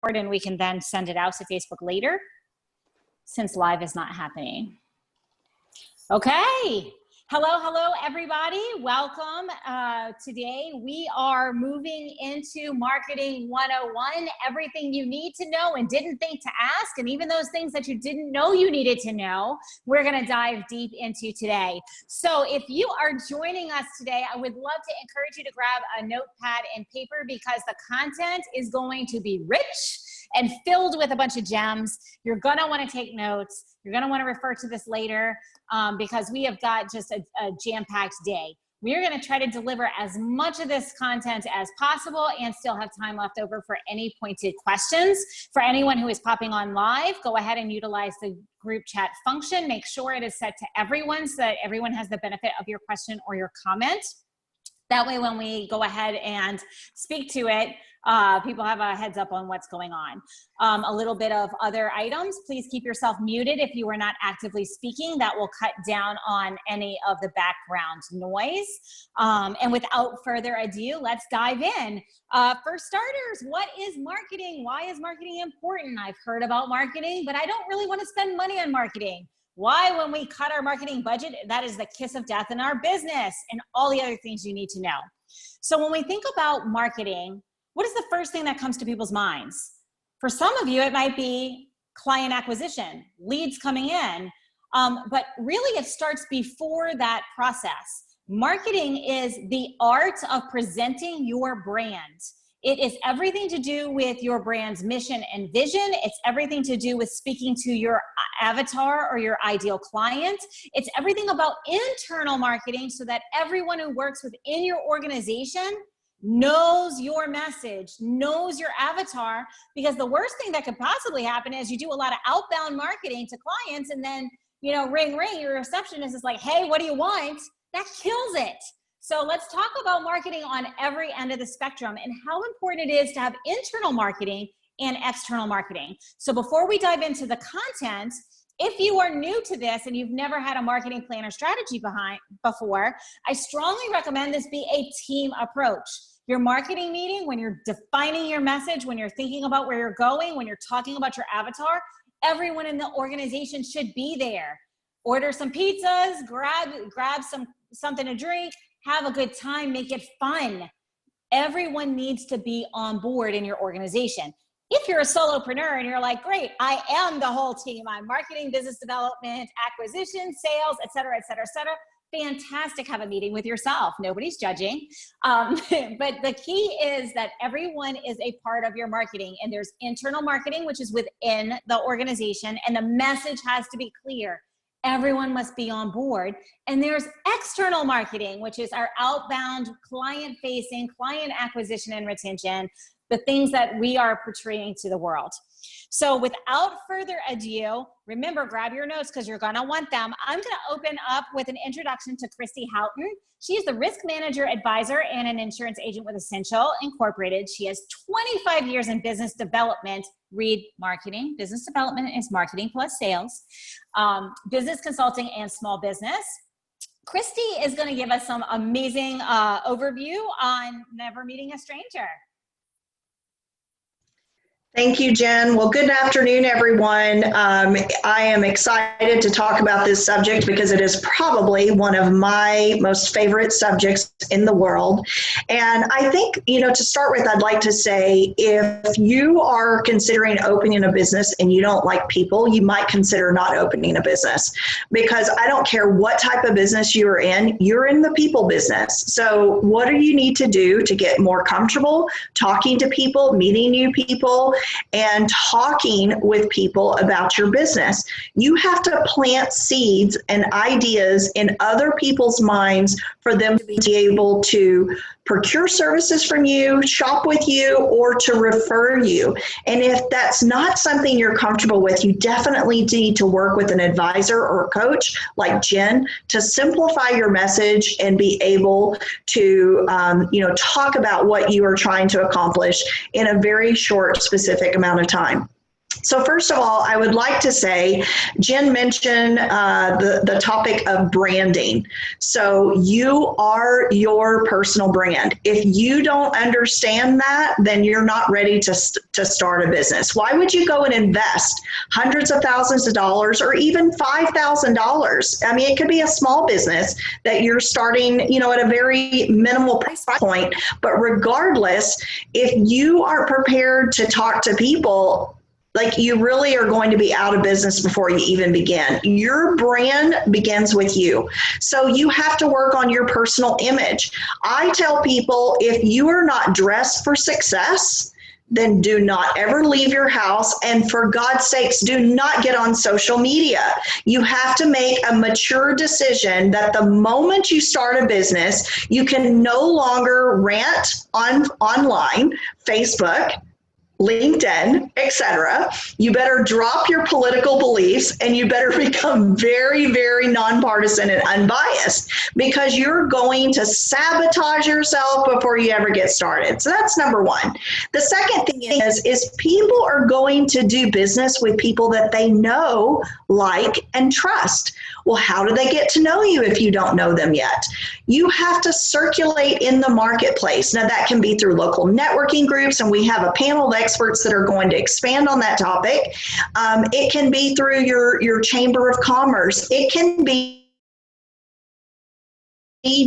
and we can then send it out to Facebook later, since live is not happening. Okay. Hello, everybody. Welcome. Today we are moving into Marketing 101, everything you need to know and didn't think to ask, and even those things that you didn't know you needed to know, we're going to dive deep into today. So if you are joining us today, I would love to encourage you to grab a notepad and paper, because the content is going to be rich and filled with a bunch of gems. You're going to want to take notes. You're going to want to refer to this later because we have got just a jam-packed day. We're going to try to deliver as much of this content as possible and still have time left over for any pointed questions. For anyone who is popping on live, go ahead and utilize the group chat function. Make sure it is set to everyone so that everyone has the benefit of your question or your comment. That way, when we go ahead and speak to it, people have a heads up on what's going on. A little bit of other items. Please keep yourself muted if you are not actively speaking. That will cut down on any of the background noise. And without further ado, let's dive in. For starters, what is marketing? Why is marketing important? I've heard about marketing, but I don't really want to spend money on marketing. Why, when we cut our marketing budget, that is the kiss of death in our business, and all the other things you need to know. So when we think about marketing, what is the first thing that comes to people's minds? For some of you, it might be client acquisition, leads coming in, but really it starts before that process. Marketing is the art of presenting your brand. It is everything to do with your brand's mission and vision. It's everything to do with speaking to your avatar or your ideal client. It's everything about internal marketing so that everyone who works within your organization knows your message, knows your avatar, because the worst thing that could possibly happen is you do a lot of outbound marketing to clients and then, ring, ring, your receptionist is like, hey, what do you want? That kills it. So let's talk about marketing on every end of the spectrum and how important it is to have internal marketing and external marketing. So before we dive into the content, if you are new to this and you've never had a marketing plan or strategy before, I strongly recommend this be a team approach. Your marketing meeting, when you're defining your message, when you're thinking about where you're going, when you're talking about your avatar, everyone in the organization should be there. Order some pizzas, grab something to drink, have a good time, make it fun. Everyone needs to be on board in your organization. If you're a solopreneur and you're like, great, I am the whole team. I'm marketing, business development, acquisition, sales, et cetera, fantastic. Have a meeting with yourself. Nobody's judging. But the key is that everyone is a part of your marketing, and there's internal marketing, which is within the organization, and the message has to be clear. Everyone must be on board. And there's external marketing, which is our outbound, client-facing, client acquisition and retention, the things that we are portraying to the world. So without further ado, remember, grab your notes because you're going to want them. I'm going to open up with an introduction to Christy Houghton. She is the risk manager advisor and an insurance agent with Essential Incorporated. She has 25 years in business development. Read marketing. Business development is marketing plus sales, business consulting, and small business. Christy is going to give us some amazing overview on never meeting a stranger. Thank you, Jen. Well, good afternoon, everyone. I am excited to talk about this subject because it is probably one of my most favorite subjects in the world. And I think, to start with, I'd like to say, if you are considering opening a business and you don't like people, you might consider not opening a business, because I don't care what type of business you're in the people business. So what do you need to do to get more comfortable talking to people, meeting new people, and talking with people about your business? You have to plant seeds and ideas in other people's minds for them to be able to procure services from you, shop with you, or to refer you. And if that's not something you're comfortable with, you definitely need to work with an advisor or a coach like Jen to simplify your message and be able to talk about what you are trying to accomplish in a very short, specific amount of time. So first of all, I would like to say, Jen mentioned the topic of branding. So you are your personal brand. If you don't understand that, then you're not ready to start a business. Why would you go and invest hundreds of thousands of dollars or even $5,000? I mean, it could be a small business that you're starting, at a very minimal price point. But regardless, if you are prepared to talk to people, like, you really are going to be out of business before you even begin. Your brand begins with you. So you have to work on your personal image. I tell people, if you are not dressed for success, then do not ever leave your house. And for God's sakes, do not get on social media. You have to make a mature decision that the moment you start a business, you can no longer rant online, Facebook, LinkedIn, etc. You better drop your political beliefs and you better become very, very nonpartisan and unbiased, because you're going to sabotage yourself before you ever get started. So that's number one. The second thing is people are going to do business with people that they know, like, and trust. Well, how do they get to know you if you don't know them yet? You have to circulate in the marketplace. Now, that can be through local networking groups, and we have a panel of experts that are going to expand on that topic. It can be through your Chamber of Commerce. It can be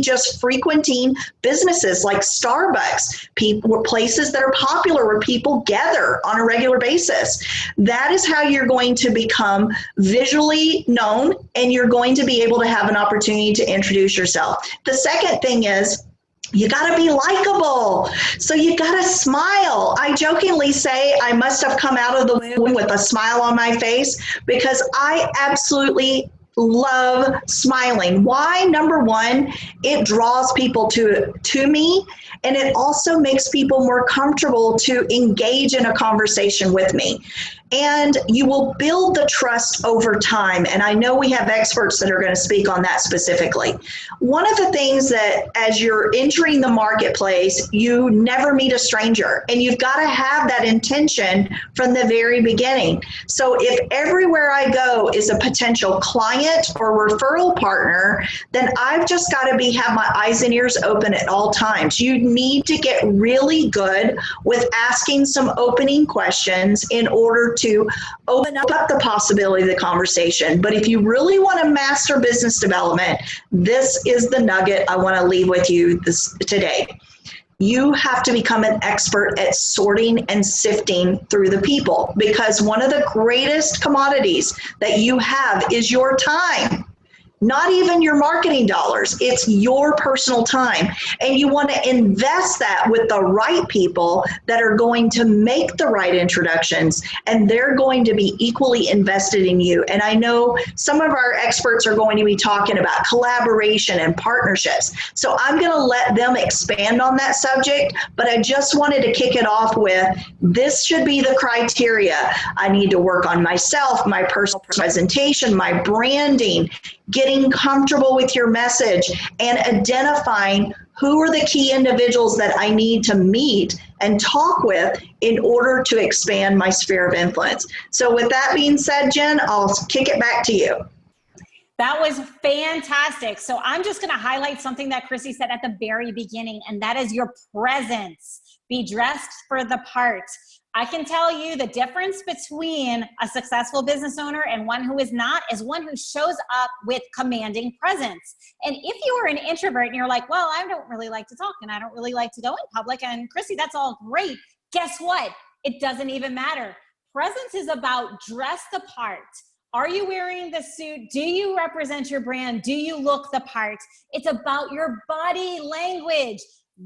just frequenting businesses like Starbucks, places that are popular where people gather on a regular basis. That is how you're going to become visually known, and you're going to be able to have an opportunity to introduce yourself. The second thing is, you got to be likable. So you got to smile. I jokingly say I must have come out of the womb with a smile on my face, because I absolutely love smiling. Why? Number one, it draws people to me, and it also makes people more comfortable to engage in a conversation with me. And you will build the trust over time. And I know we have experts that are going to speak on that specifically. One of the things that, as you're entering the marketplace, you never meet a stranger, and you've got to have that intention from the very beginning. So if everywhere I go is a potential client or referral partner, then I've just got to have my eyes and ears open at all times. You need to get really good with asking some opening questions in order to open up the possibility of the conversation. But if you really want to master business development, this is the nugget I want to leave with you today. You have to become an expert at sorting and sifting through the people, because one of the greatest commodities that you have is your time. Not even your marketing dollars. It's your personal time. And you want to invest that with the right people that are going to make the right introductions, and they're going to be equally invested in you. And I know some of our experts are going to be talking about collaboration and partnerships. So I'm going to let them expand on that subject, but I just wanted to kick it off with, this should be the criteria. I need to work on myself, my personal presentation, my branding, getting comfortable with your message, and identifying who are the key individuals that I need to meet and talk with in order to expand my sphere of influence. So with that being said, Jen, I'll kick it back to you. That was fantastic. So I'm just going to highlight something that Chrissy said at the very beginning, and that is your presence. Be dressed for the part. I can tell you the difference between a successful business owner and one who is not is one who shows up with commanding presence. And if you are an introvert and you're like, well, I don't really like to talk and I don't really like to go in public, and Chrissy, that's all great. Guess what? It doesn't even matter. Presence is about dress the part. Are you wearing the suit? Do you represent your brand? Do you look the part? It's about your body language.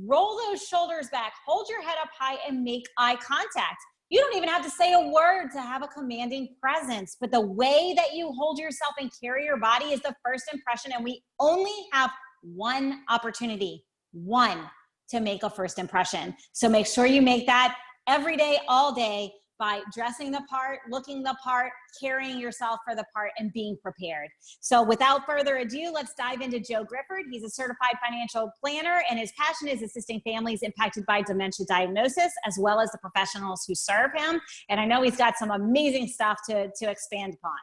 Roll those shoulders back, hold your head up high, and make eye contact. You don't even have to say a word to have a commanding presence, but the way that you hold yourself and carry your body is the first impression, and we only have one opportunity, one, to make a first impression. So make sure you make that every day, all day. by dressing the part, looking the part, carrying yourself for the part, and being prepared. So without further ado, let's dive into Joe Grifford. He's a certified financial planner, and his passion is assisting families impacted by dementia diagnosis, as well as the professionals who serve him. And I know he's got some amazing stuff to expand upon.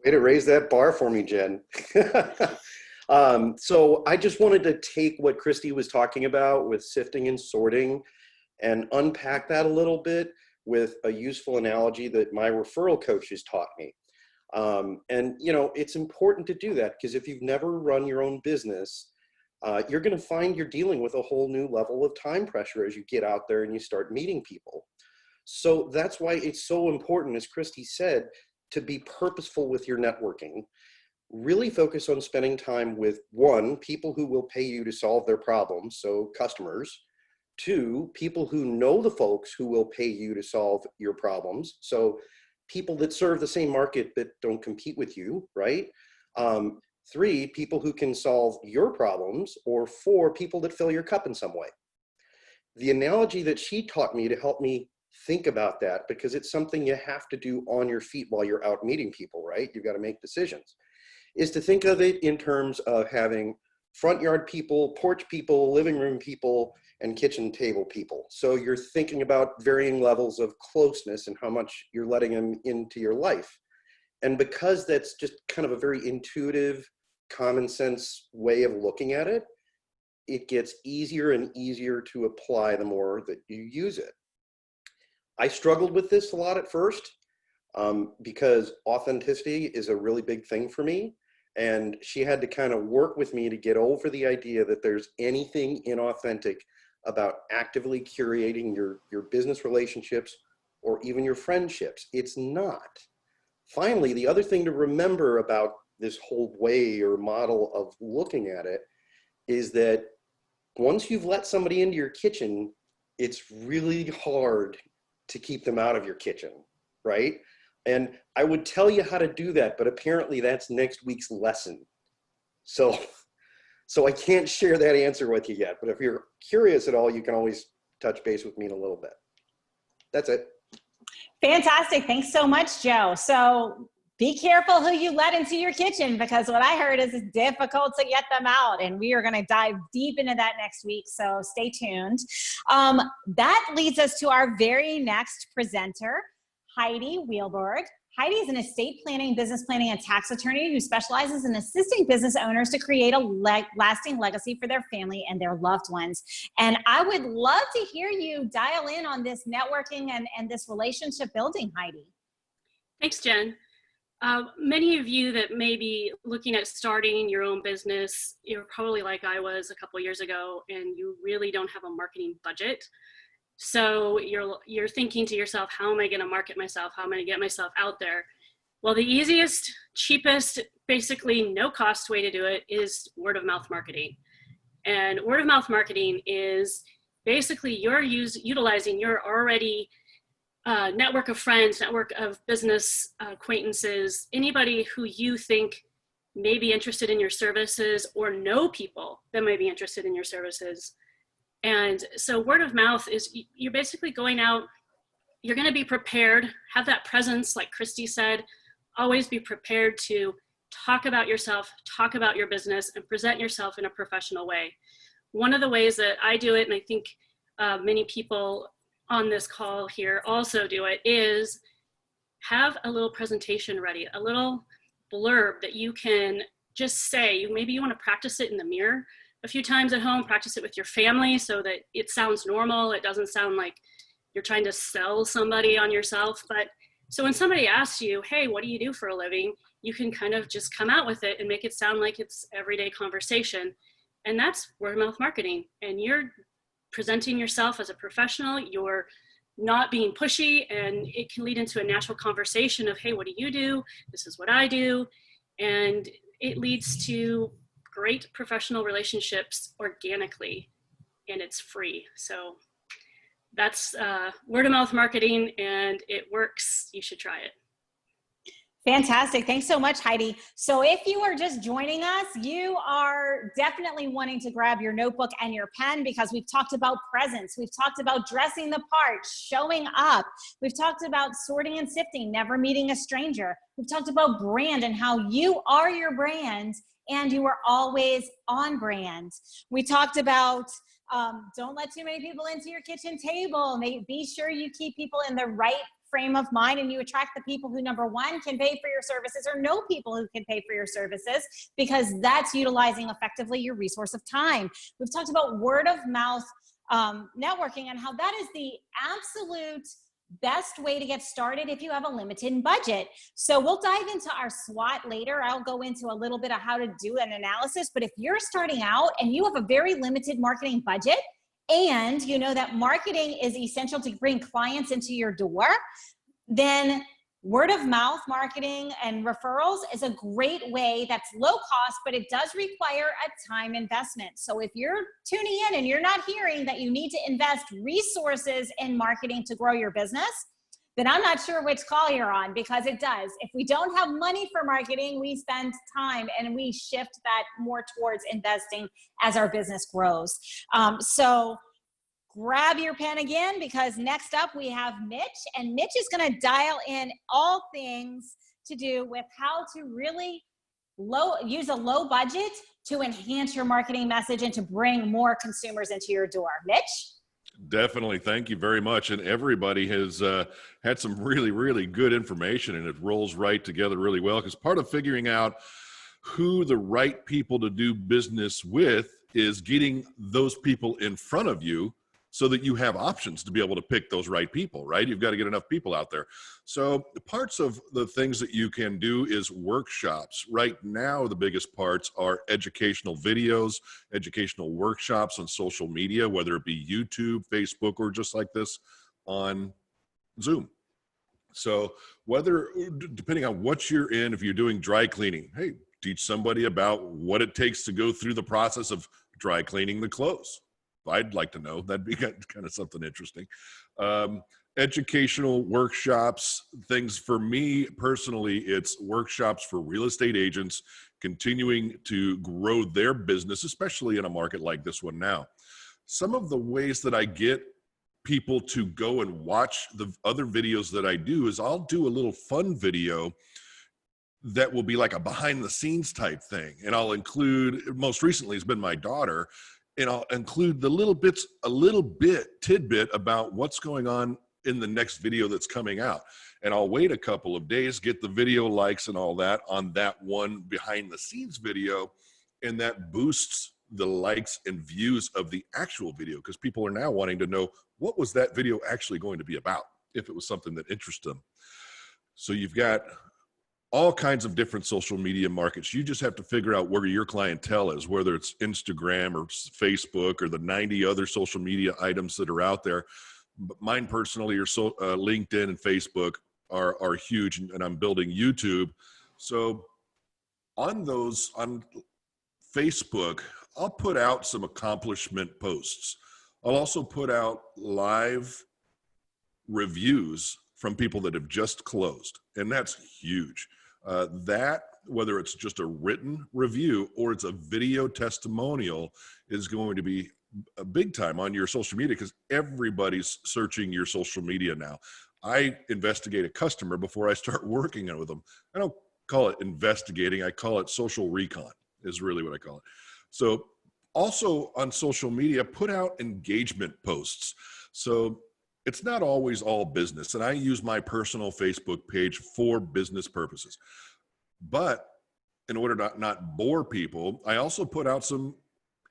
Way to raise that bar for me, Jen. So I just wanted to take what Christy was talking about with sifting and sorting and unpack that a little bit with a useful analogy that my referral coaches taught me. And, you know, it's important to do that because if you've never run your own business, you're going to find you're dealing with a whole new level of time pressure as you get out there and you start meeting people. So that's why it's so important, as Christy said, to be purposeful with your networking. Really focus on spending time with, one, people who will pay you to solve their problems, so customers. Two, people who know the folks who will pay you to solve your problems. So people that serve the same market but don't compete with you, right? Three, people who can solve your problems. Or four, people that fill your cup in some way. The analogy that she taught me to help me think about that, because it's something you have to do on your feet while you're out meeting people, right? You've got to make decisions, is to think of it in terms of having front yard people, porch people, living room people, and kitchen table people. So you're thinking about varying levels of closeness and how much you're letting them into your life. And because that's just kind of a very intuitive, common sense way of looking at it, it gets easier and easier to apply the more that you use it. I struggled with this a lot at first because authenticity is a really big thing for me. And she had to kind of work with me to get over the idea that there's anything inauthentic about actively curating your business relationships or even your friendships. It's not. Finally, the other thing to remember about this whole way or model of looking at it is that once you've let somebody into your kitchen, it's really hard to keep them out of your kitchen, right? And I would tell you how to do that, but apparently that's next week's lesson. So I can't share that answer with you yet, but if you're curious at all, you can always touch base with me in a little bit. That's it. Fantastic. Thanks so much, Joe. So be careful who you let into your kitchen, because what I heard is it's difficult to get them out. And we are going to dive deep into that next week. So stay tuned. That leads us to our very next presenter, Heidi Wheelberg. Heidi is an estate planning, business planning, and tax attorney who specializes in assisting business owners to create a lasting legacy for their family and their loved ones. And I would love to hear you dial in on this networking and this relationship building, Heidi. Thanks, Jen. Many of you that may be looking at starting your own business, you're probably like I was a couple years ago, and you really don't have a marketing budget. So you're thinking to yourself, how am I going to market myself? How am I going to get myself out there? Well, the easiest, cheapest, basically no cost way to do it is word of mouth marketing. And word of mouth marketing is basically you're utilizing your already network of friends, network of business acquaintances, anybody who you think may be interested in your services or know people that might be interested in your services. And so word of mouth is you're basically going out, you're going to be prepared, have that presence, like Christy said, always be prepared to talk about yourself, talk about your business, and present yourself in a professional way. One of the ways that I do it, and I think many people on this call here also do it, is have a little presentation ready, a little blurb that you can just say. Maybe you want to practice it in the mirror a few times at home, practice it with your family so that it sounds normal. It doesn't sound like you're trying to sell somebody on yourself. But so when somebody asks you, hey, what do you do for a living? You can kind of just come out with it and make it sound like it's everyday conversation. And that's word of mouth marketing. And you're presenting yourself as a professional. You're not being pushy, and it can lead into a natural conversation of, hey, what do you do? This is what I do. And it leads to great professional relationships organically, and it's free. So that's word of mouth marketing, and it works. You should try it. Fantastic. Thanks so much, Heidi. So if you are just joining us, you are definitely wanting to grab your notebook and your pen because we've talked about presence. We've talked about dressing the part, showing up. We've talked about sorting and sifting, never meeting a stranger. We've talked about brand and how you are your brand and you are always on brand. We talked about don't let too many people into your kitchen table. Be sure you keep people in the right frame of mind and you attract the people who, number one, can pay for your services or know people who can pay for your services, because that's utilizing effectively your resource of time. We've talked about word of mouth networking and how that is the absolute best way to get started if you have a limited budget. So we'll dive into our SWOT later. I'll go into a little bit of how to do an analysis, but if you're starting out and you have a very limited marketing budget, and you know that marketing is essential to bring clients into your door, then word of mouth marketing and referrals is a great way that's low cost, but it does require a time investment. So if you're tuning in and you're not hearing that you need to invest resources in marketing to grow your business, then I'm not sure which call you're on, because it does. If we don't have money for marketing, we spend time and we shift that more towards investing as our business grows. So grab your pen again, because next up we have Mitch, and Mitch is going to dial in all things to do with how to really use a low budget to enhance your marketing message and to bring more consumers into your door. Mitch? Definitely. Thank you very much. And everybody has had some really, really good information, and it rolls right together really well, because part of figuring out who the right people to do business with is getting those people in front of you so that you have options to be able to pick those right people, right? You've got to get enough people out there. So parts of the things that you can do is workshops. Right now, the biggest parts are educational videos, educational workshops on social media, whether it be YouTube, Facebook, or just like this on Zoom. So depending on what you're in, if you're doing dry cleaning, hey, teach somebody about what it takes to go through the process of dry cleaning the clothes. I'd like to know. That'd be kind of something interesting. Educational workshops, things for me personally, it's workshops for real estate agents continuing to grow their business, especially in a market like this one now. Some of the ways that I get people to go and watch the other videos that I do is I'll do a little fun video that will be like a behind the scenes type thing. And I'll include, most recently has been my daughter, and I'll include a little bit tidbit about what's going on in the next video that's coming out. And I'll wait a couple of days, get the video likes and all that on that one behind the scenes video. And that boosts the likes and views of the actual video, because people are now wanting to know, what was that video actually going to be about, if it was something that interests them. So you've got all kinds of different social media markets. You just have to figure out where your clientele is, whether it's Instagram or Facebook or the 90 other social media items that are out there. But mine personally are LinkedIn and Facebook are huge, and I'm building YouTube. So on Facebook, I'll put out some accomplishment posts. I'll also put out live reviews from people that have just closed, and that's huge. That, whether it's just a written review or it's a video testimonial, is going to be a big time on your social media, because everybody's searching your social media now. I investigate a customer before I start working with them. I don't call it investigating. I call it social recon, is really what I call it. So also on social media, put out engagement posts. So it's not always all business, and I use my personal Facebook page for business purposes. But in order to not bore people, I also put out some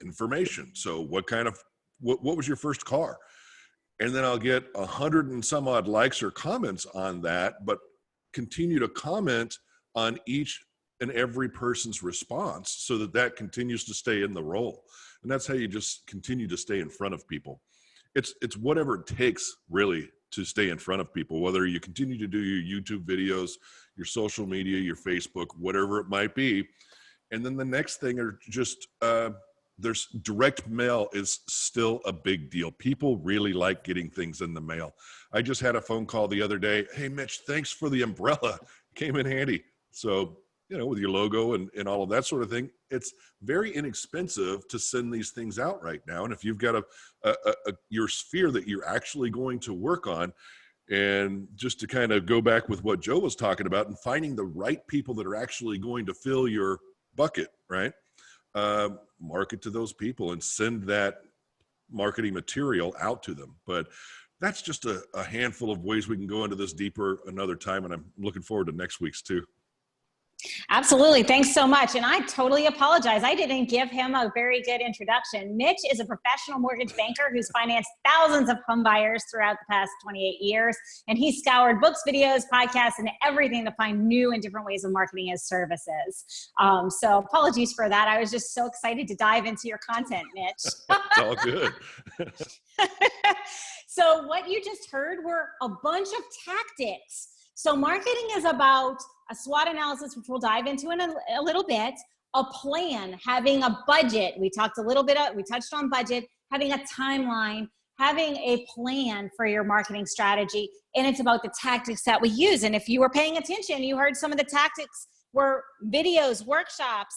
information. So what was your first car? And then I'll get 100 and some odd likes or comments on that, but continue to comment on each and every person's response so that continues to stay in the role. And that's how you just continue to stay in front of people. It's whatever it takes really to stay in front of people, whether you continue to do your YouTube videos, your social media, your Facebook, whatever it might be. And then the next thing are just, there's direct mail is still a big deal. People really like getting things in the mail. I just had a phone call the other day. Hey, Mitch, thanks for the umbrella. came in handy. So, you know, with your logo and all of that sort of thing, it's very inexpensive to send these things out right now. And if you've got your sphere that you're actually going to work on, and just to kind of go back with what Joe was talking about and finding the right people that are actually going to fill your bucket, right? Market to those people and send that marketing material out to them. But that's just a handful of ways we can go into this deeper another time. And I'm looking forward to next week's too. Absolutely. Thanks so much. And I totally apologize. I didn't give him a very good introduction. Mitch is a professional mortgage banker who's financed thousands of home buyers throughout the past 28 years. And he scoured books, videos, podcasts, and everything to find new and different ways of marketing his services. So apologies for that. I was just so excited to dive into your content, Mitch. It's all good. So what you just heard were a bunch of tactics. So marketing is about a SWOT analysis, which we'll dive into in a little bit, a plan, having a budget. We touched on budget, having a timeline, having a plan for your marketing strategy. And it's about the tactics that we use. And if you were paying attention, you heard some of the tactics were videos, workshops,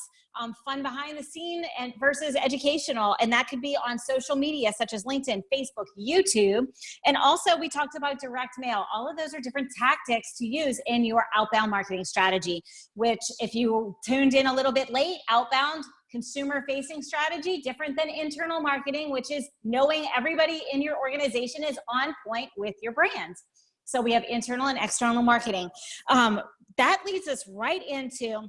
fun behind the scene and versus educational. And that could be on social media, such as LinkedIn, Facebook, YouTube. And also we talked about direct mail. All of those are different tactics to use in your outbound marketing strategy, which if you tuned in a little bit late, outbound consumer facing strategy, different than internal marketing, which is knowing everybody in your organization is on point with your brand. So we have internal and external marketing. That leads us right into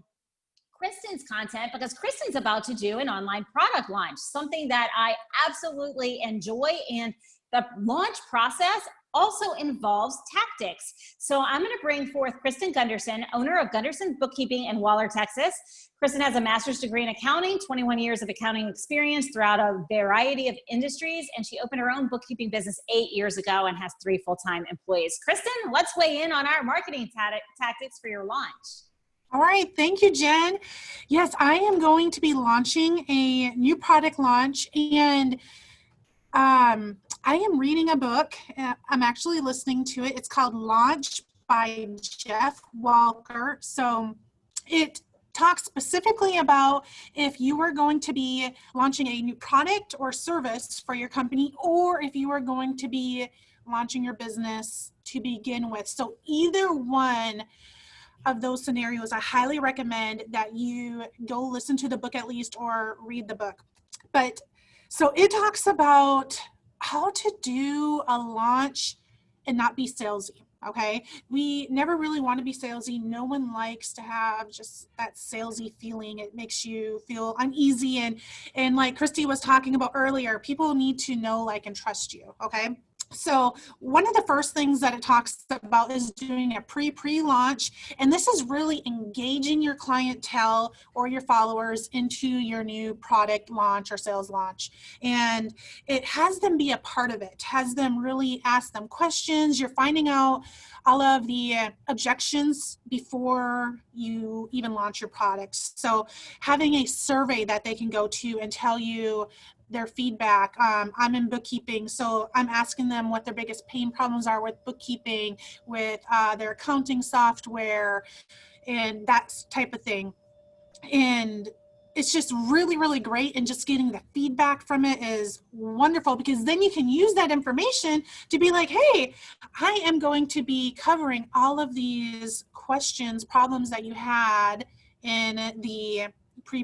Kristen's content, because Kristen's about to do an online product launch, something that I absolutely enjoy. And the launch process also involves tactics. So I'm going to bring forth Kristen Gunderson, owner of Gunderson Bookkeeping in Waller, Texas. Kristen has a master's degree in accounting, 21 years of accounting experience throughout a variety of industries, and she opened her own bookkeeping business 8 years ago and has 3 full-time employees. Kristen, let's weigh in on our marketing tactics for your launch. All right. Thank you, Jen. Yes, I am going to be launching a new product launch, and I am reading a book. I'm actually listening to it. It's called Launch by Jeff Walker. So it talks specifically about if you are going to be launching a new product or service for your company, or if you are going to be launching your business to begin with. So either one of those scenarios, I highly recommend that you go listen to the book at least, or read the book. But so it talks about how to do a launch and not be salesy. Okay. We never really want to be salesy. No one likes to have just that salesy feeling. It makes you feel uneasy. And like Christy was talking about earlier, people need to know, like, and trust you. Okay. So one of the first things that it talks about is doing a pre-launch. And this is really engaging your clientele or your followers into your new product launch or sales launch. And it has them be a part of it, has them really ask them questions. You're finding out all of the objections before you even launch your products. So having a survey that they can go to and tell you their feedback. I'm in bookkeeping, so I'm asking them what their biggest pain problems are with bookkeeping, with their accounting software, and that type of thing. And it's just really, really great. And just getting the feedback from it is wonderful, because then you can use that information to be like, hey, I am going to be covering all of these questions, problems that you had in the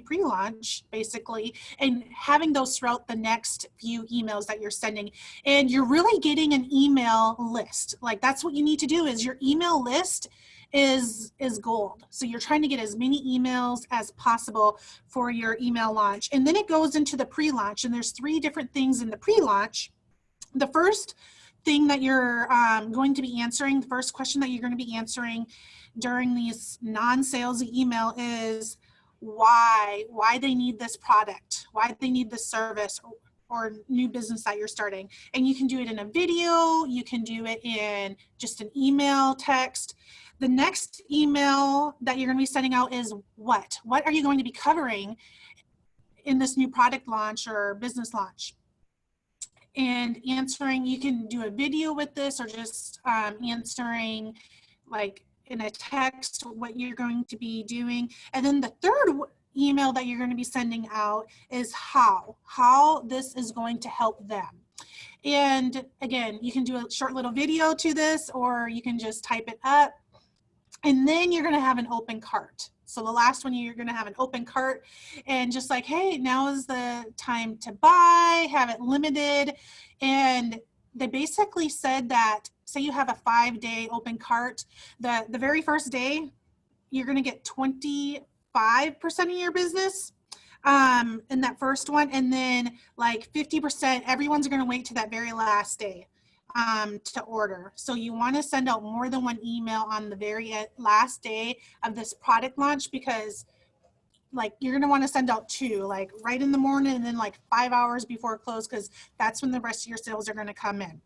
pre-launch, basically, and having those throughout the next few emails that you're sending. And you're really getting an email list. Like, that's what you need to do, is your email list is gold. So you're trying to get as many emails as possible for your email launch. And then it goes into the pre-launch, and there's 3 different things in the pre-launch. The first thing that you're going to be answering, the first question that you're going to be answering during these non-salesy email is why they need this product, why they need this service or new business that you're starting. And you can do it in a video, you can do it in just an email, text. The next email that you're going to be sending out is what are you going to be covering in this new product launch or business launch? And answering, you can do a video with this, or just answering like in a text what you're going to be doing. And then the third email that you're going to be sending out is how this is going to help them. And again, you can do a short little video to this, or you can just type it up. And then you're going to have an open cart. So the last one, you're going to have an open cart and just like, hey, now is the time to buy, have it limited. And they basically said that, say you have a 5-day open cart, the very first day, you're going to get 25% of your business in that first one. And then like 50%, everyone's going to wait to that very last day to order. So you want to send out more than one email on the very last day of this product launch, because like you're going to want to send out 2, like right in the morning and then like 5 hours before close, because that's when the rest of your sales are going to come in.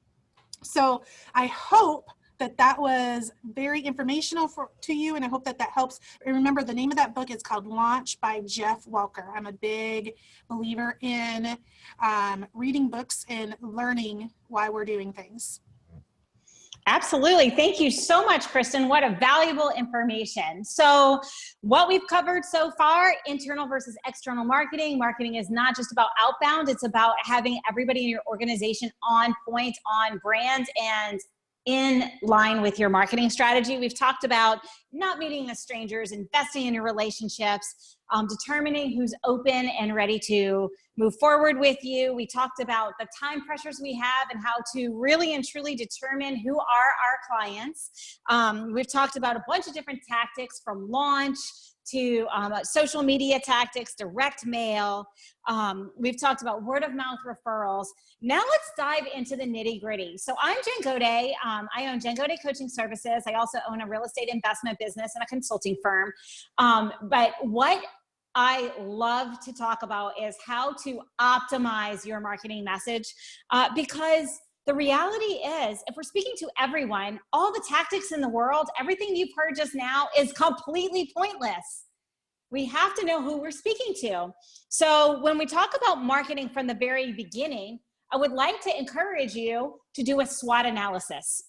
So I hope that that was very informational to you, and I hope that that helps. And remember, the name of that book is called Launch by Jeff Welker. I'm a big believer in reading books and learning why we're doing things. Absolutely. Thank you so much, Kristen. What a valuable information. So what we've covered so far, internal versus external marketing. Marketing is not just about outbound. It's about having everybody in your organization on point, on brand, and in line with your marketing strategy. We've talked about not meeting as strangers, investing in your relationships, determining who's open and ready to move forward with you. We talked about the time pressures we have and how to really and truly determine who are our clients. We've talked about a bunch of different tactics, from launch to social media tactics, direct mail. We've talked about word of mouth referrals. Now let's dive into the nitty gritty. So I'm Jen Gaudet. I own Jen Gaudet Coaching Services. I also own a real estate investment business and a consulting firm. But what I love to talk about is how to optimize your marketing message, because the reality is, if we're speaking to everyone, all the tactics in the world, everything you've heard just now is completely pointless. We have to know who we're speaking to. So when we talk about marketing from the very beginning, I would like to encourage you to do a SWOT analysis.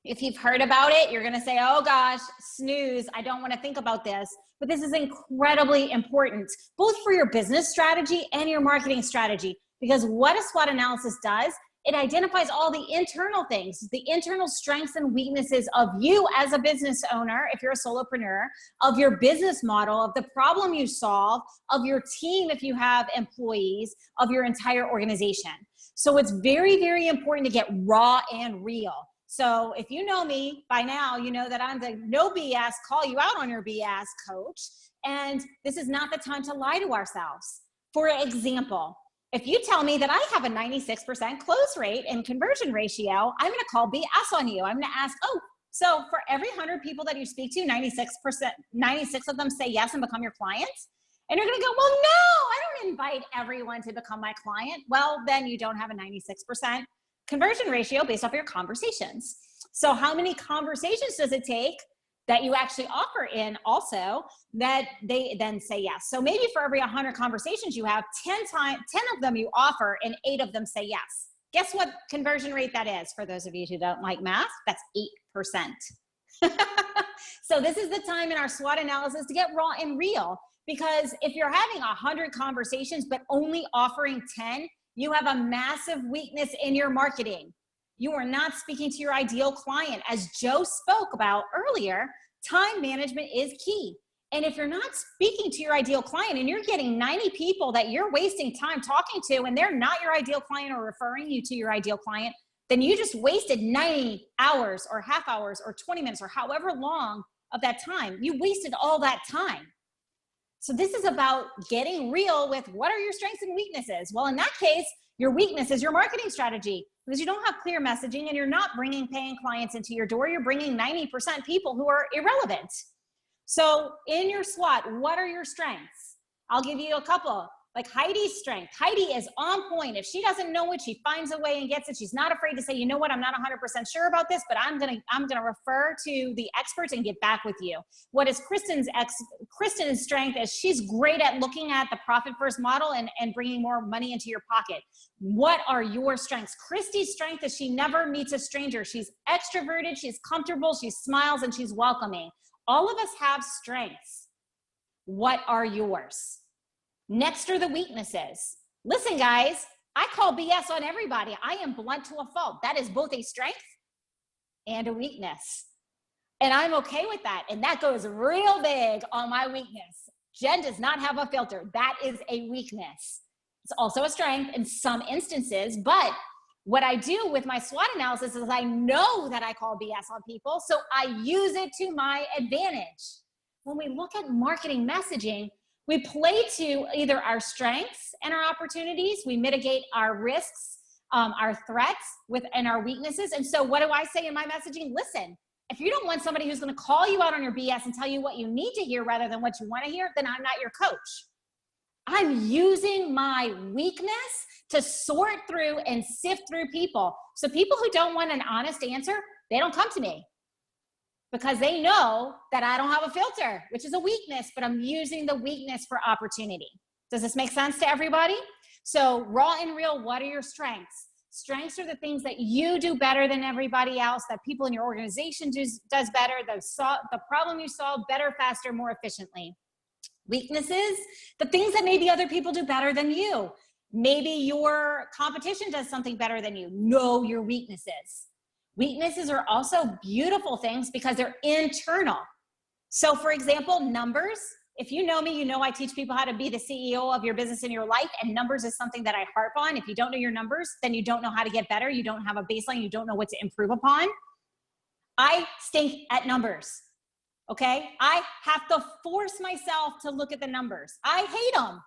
If you've heard about it, you're gonna say, oh gosh, snooze, I don't wanna think about this. But this is incredibly important, both for your business strategy and your marketing strategy, because what a SWOT analysis does, it identifies all the internal things, the internal strengths and weaknesses of you as a business owner, if you're a solopreneur, of your business model, of the problem you solve, of your team if you have employees, of your entire organization. So it's very, very important to get raw and real. So if you know me by now, you know that I'm the no BS, call you out on your BS coach. And this is not the time to lie to ourselves. For example, if you tell me that I have a 96% close rate and conversion ratio, I'm going to call BS on you. I'm going to ask, oh, so for every 100 people that you speak to, 96 of them say yes and become your clients? And you're going to go, well, no, I don't invite everyone to become my client. Well, then you don't have a 96% conversion ratio based off your conversations. So how many conversations does it take that you actually offer in also that they then say yes? So maybe for every 100 conversations you have, 10 of them you offer and 8 of them say yes. Guess what conversion rate that is? For those of you who don't like math, that's 8%. So this is the time in our SWOT analysis to get raw and real, because if you're having 100 conversations but only offering 10, you have a massive weakness in your marketing. You are not speaking to your ideal client. As Joe spoke about earlier, time management is key. And if you're not speaking to your ideal client and you're getting 90 people that you're wasting time talking to and they're not your ideal client or referring you to your ideal client, then you just wasted 90 hours or half hours or 20 minutes or however long of that time. You wasted all that time. So this is about getting real with what are your strengths and weaknesses. Well, in that case, your weakness is your marketing strategy, because you don't have clear messaging and you're not bringing paying clients into your door. You're bringing 90% people who are irrelevant. So in your SWOT, what are your strengths? I'll give you a couple. Like Heidi's strength. Heidi is on point. If she doesn't know it, she finds a way and gets it. She's not afraid to say, you know what, I'm not 100% sure about this, but I'm gonna refer to the experts and get back with you. What is Kristen's strength is she's great at looking at the profit first model and bringing more money into your pocket. What are your strengths? Christy's strength is she never meets a stranger. She's extroverted, she's comfortable, she smiles, and she's welcoming. All of us have strengths. What are yours? Next are the weaknesses. Listen, guys, I call BS on everybody. I am blunt to a fault. That is both a strength and a weakness. And I'm okay with that. And that goes real big on my weakness. Jen does not have a filter. That is a weakness. It's also a strength in some instances, but what I do with my SWOT analysis is I know that I call BS on people, so I use it to my advantage. When we look at marketing messaging, we play to either our strengths and our opportunities. We mitigate our risks, our threats, and our weaknesses. And so what do I say in my messaging? Listen, if you don't want somebody who's going to call you out on your BS and tell you what you need to hear rather than what you want to hear, then I'm not your coach. I'm using my weakness to sort through and sift through people. So people who don't want an honest answer, they don't come to me, because they know that I don't have a filter, which is a weakness, but I'm using the weakness for opportunity. Does this make sense to everybody? So raw and real, what are your strengths? Strengths are the things that you do better than everybody else, that people in your organization does better, the problem you solve better, faster, more efficiently. Weaknesses, the things that maybe other people do better than you. Maybe your competition does something better than you. Know your weaknesses. Weaknesses are also beautiful things because they're internal. So for example, numbers. If you know me, you know I teach people how to be the CEO of your business in your life, and numbers is something that I harp on. If you don't know your numbers, then you don't know how to get better. You don't have a baseline. You don't know what to improve upon. I stink at numbers, okay? I have to force myself to look at the numbers. I hate them,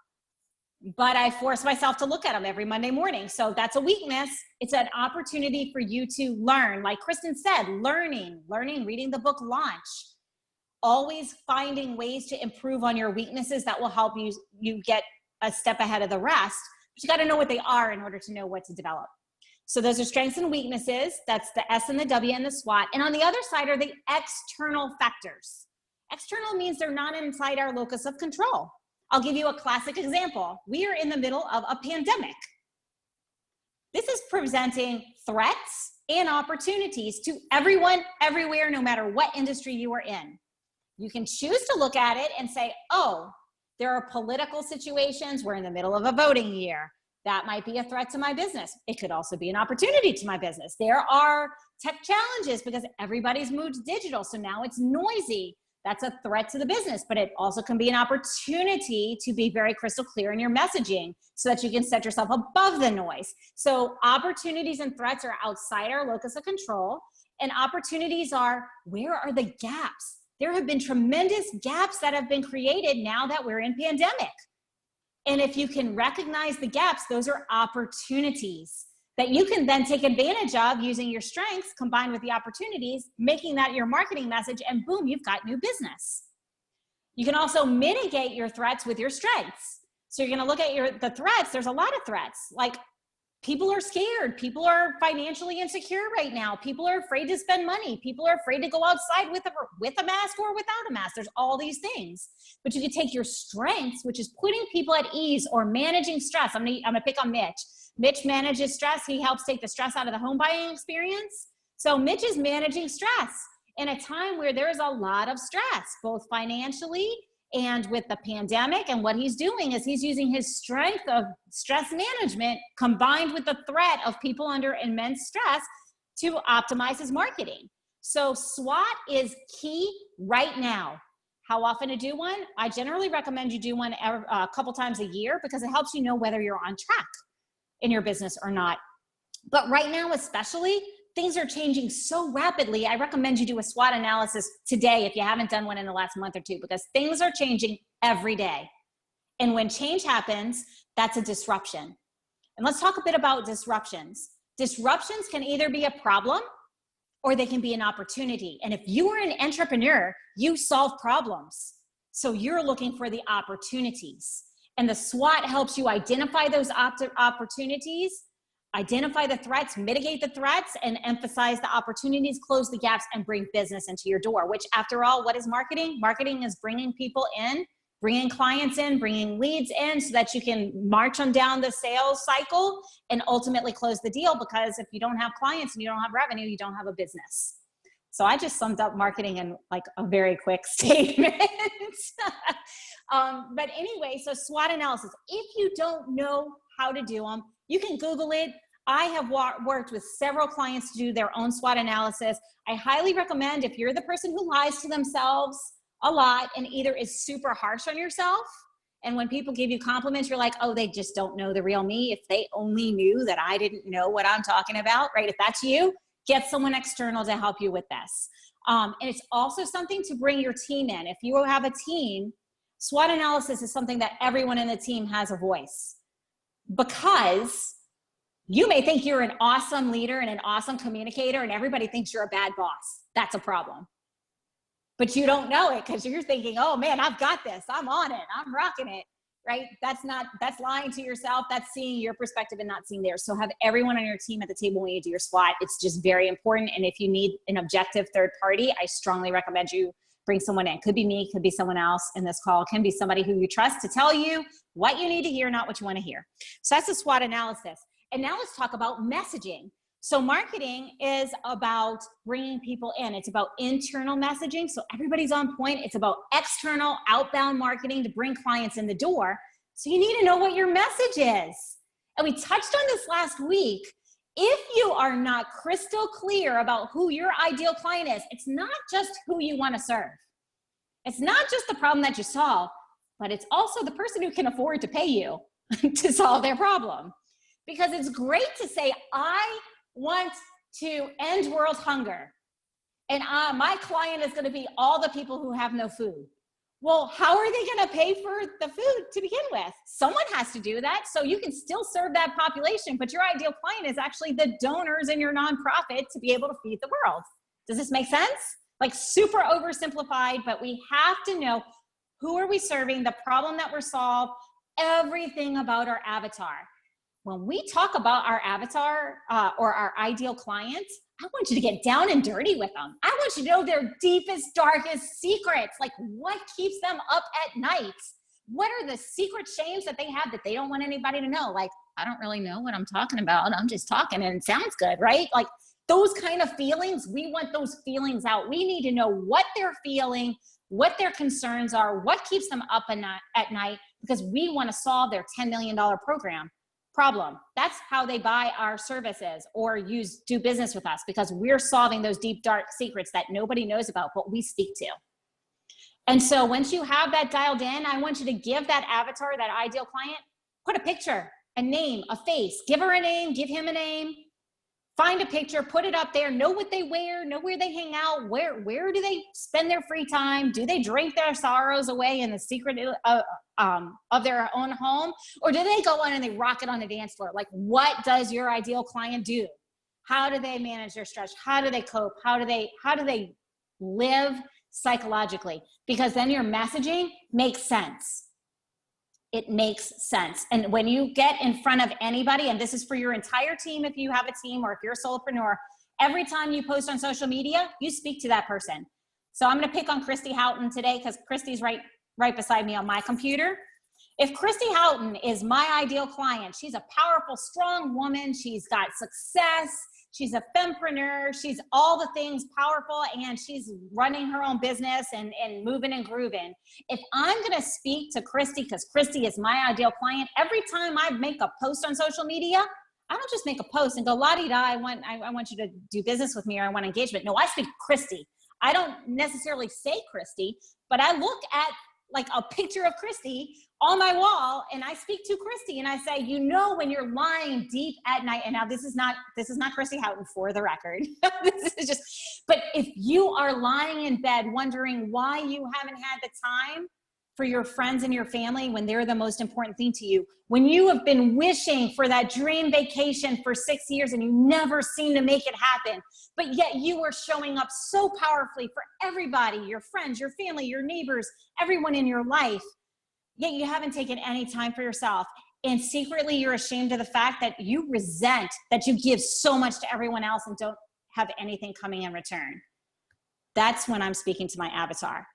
but I force myself to look at them every Monday morning. So that's a weakness. It's an opportunity for you to learn. Like Kristen said, learning, reading the book Launch, always finding ways to improve on your weaknesses that will help you get a step ahead of the rest. But you got to know what they are in order to know what to develop. So those are strengths and weaknesses. That's the S and the W and the SWOT. And on the other side are the external factors. External means they're not inside our locus of control. I'll give you a classic example. We are in the middle of a pandemic. This is presenting threats and opportunities to everyone, everywhere, no matter what industry you are in. You can choose to look at it and say, oh, there are political situations. We're in the middle of a voting year. That might be a threat to my business. It could also be an opportunity to my business. There are tech challenges because everybody's moved digital, so now it's noisy. That's a threat to the business, but it also can be an opportunity to be very crystal clear in your messaging so that you can set yourself above the noise. So opportunities and threats are outside our locus of control, and opportunities are, where are the gaps? There have been tremendous gaps that have been created now that we're in pandemic. And if you can recognize the gaps, those are opportunities that you can then take advantage of using your strengths combined with the opportunities, making that your marketing message, and boom, you've got new business. You can also mitigate your threats with your strengths. So you're gonna look at the threats. There's a lot of threats, like people are scared. People are financially insecure right now. People are afraid to spend money. People are afraid to go outside with a mask or without a mask. There's all these things. But you can take your strengths, which is putting people at ease or managing stress. I'm gonna pick on Mitch. Mitch manages stress. He helps take the stress out of the home buying experience. So Mitch is managing stress in a time where there is a lot of stress, both financially and with the pandemic. And what he's doing is he's using his strength of stress management combined with the threat of people under immense stress to optimize his marketing. So SWOT is key right now. How often to do one? I generally recommend you do one a couple times a year because it helps you know whether you're on track in your business or not. But right now, especially, things are changing so rapidly. I recommend you do a SWOT analysis today if you haven't done one in the last month or two, because things are changing every day. And when change happens, that's a disruption. And let's talk a bit about disruptions. Disruptions can either be a problem or they can be an opportunity. And if you are an entrepreneur, you solve problems. So you're looking for the opportunities. And the SWOT helps you identify those opportunities, identify the threats, mitigate the threats, and emphasize the opportunities, close the gaps, and bring business into your door, which after all, what is marketing? Marketing is bringing people in, bringing clients in, bringing leads in so that you can march them down the sales cycle and ultimately close the deal, because if you don't have clients and you don't have revenue, you don't have a business. So I just summed up marketing in like a very quick statement. But anyway, so SWOT analysis. If you don't know how to do them, you can Google it. I have worked with several clients to do their own SWOT analysis. I highly recommend, if you're the person who lies to themselves a lot and either is super harsh on yourself, and when people give you compliments, you're like, oh, they just don't know the real me. If they only knew that I didn't know what I'm talking about, right? If that's you, get someone external to help you with this. And it's also something to bring your team in. If you have a team, SWOT analysis is something that everyone in the team has a voice, because you may think you're an awesome leader and an awesome communicator and everybody thinks you're a bad boss. That's a problem. But you don't know it because you're thinking, oh man, I've got this. I'm on it. I'm rocking it, right? That's lying to yourself. That's seeing your perspective and not seeing theirs. So have everyone on your team at the table when you do your SWOT. It's just very important. And if you need an objective third party, I strongly recommend you bring someone in. Could be me, could be someone else in this call. It can be somebody who you trust to tell you what you need to hear, not what you want to hear. So that's the SWOT analysis. And now let's talk about messaging. So marketing is about bringing people in. It's about internal messaging, so everybody's on point. It's about external, outbound marketing to bring clients in the door. So you need to know what your message is. And we touched on this last week. If you are not crystal clear about who your ideal client is, it's not just who you want to serve. It's not just the problem that you solve, but it's also the person who can afford to pay you to solve their problem. Because it's great to say, I want to end world hunger, and my client is going to be all the people who have no food. Well, how are they going to pay for the food to begin with? Someone has to do that. So you can still serve that population, but your ideal client is actually the donors in your nonprofit to be able to feed the world. Does this make sense? Like super oversimplified, but we have to know who are we serving, the problem that we're solving, everything about our avatar. When we talk about our avatar or our ideal clients, I want you to get down and dirty with them. I want you to know their deepest, darkest secrets. Like, what keeps them up at night? What are the secret shames that they have that they don't want anybody to know? Like, I don't really know what I'm talking about. I'm just talking and it sounds good, right? Like those kind of feelings, we want those feelings out. We need to know what they're feeling, what their concerns are, what keeps them up at night, because we want to solve their $10 million problem. That's how they buy our services or do business with us, because we're solving those deep, dark secrets that nobody knows about, but we speak to. And so once you have that dialed in, I want you to give that avatar, that ideal client, put a picture, a name, a face, give her a name, give him a name, find a picture, put it up there, know what they wear, know where they hang out, where do they spend their free time? Do they drink their sorrows away in the secret of their own home? Or do they go on and they rock it on the dance floor? Like, what does your ideal client do? How do they manage their stress? How do they cope? How do they live psychologically? Because then your messaging makes sense. It makes sense. And when you get in front of anybody, and this is for your entire team if you have a team or if you're a solopreneur, every time you post on social media, you speak to that person. So I'm going to pick on Christy Houghton today because Christy's right beside me on my computer. If Christy Houghton is my ideal client, she's a powerful, strong woman. She's got success. She's a fempreneur. She's all the things, powerful, and she's running her own business and moving and grooving. If I'm going to speak to Christy, because Christy is my ideal client, every time I make a post on social media, I don't just make a post and go, la-di-da, I want you to do business with me, or I want engagement. No, I speak to Christy. I don't necessarily say Christy, but I look at like a picture of Christy on my wall and I speak to Christy and I say, you know, when you're lying deep at night, and now this is not Christy Houghton for the record. This is just, but if you are lying in bed wondering why you haven't had the time for your friends and your family when they're the most important thing to you, when you have been wishing for that dream vacation for 6 years and you never seem to make it happen, but yet you are showing up so powerfully for everybody, your friends, your family, your neighbors, everyone in your life, yet you haven't taken any time for yourself. And secretly, you're ashamed of the fact that you resent that you give so much to everyone else and don't have anything coming in return. That's when I'm speaking to my avatar.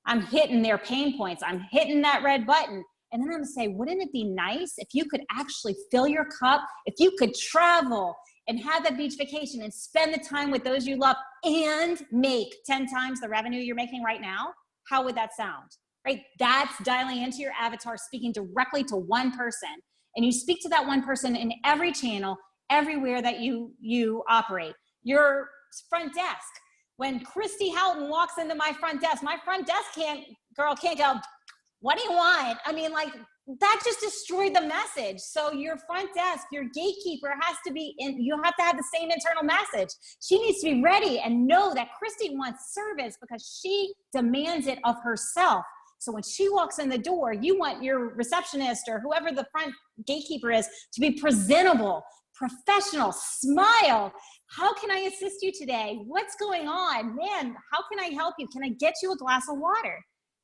I'm hitting their pain points. I'm hitting that red button. And then I'm gonna say, wouldn't it be nice if you could actually fill your cup, if you could travel and have that beach vacation and spend the time with those you love and make 10 times the revenue you're making right now? How would that sound? Right? That's dialing into your avatar, speaking directly to one person. And you speak to that one person in every channel, everywhere that you operate. Your front desk. When Christy Houghton walks into my front desk can't go, what do you want? I mean, like, that just destroyed the message. So your front desk, your gatekeeper has to be in, you have to have the same internal message. She needs to be ready and know that Christy wants service because she demands it of herself. So when she walks in the door, you want your receptionist or whoever the front gatekeeper is to be presentable, professional, smile. How can I assist you today? What's going on? Man, how can I help you? Can I get you a glass of water?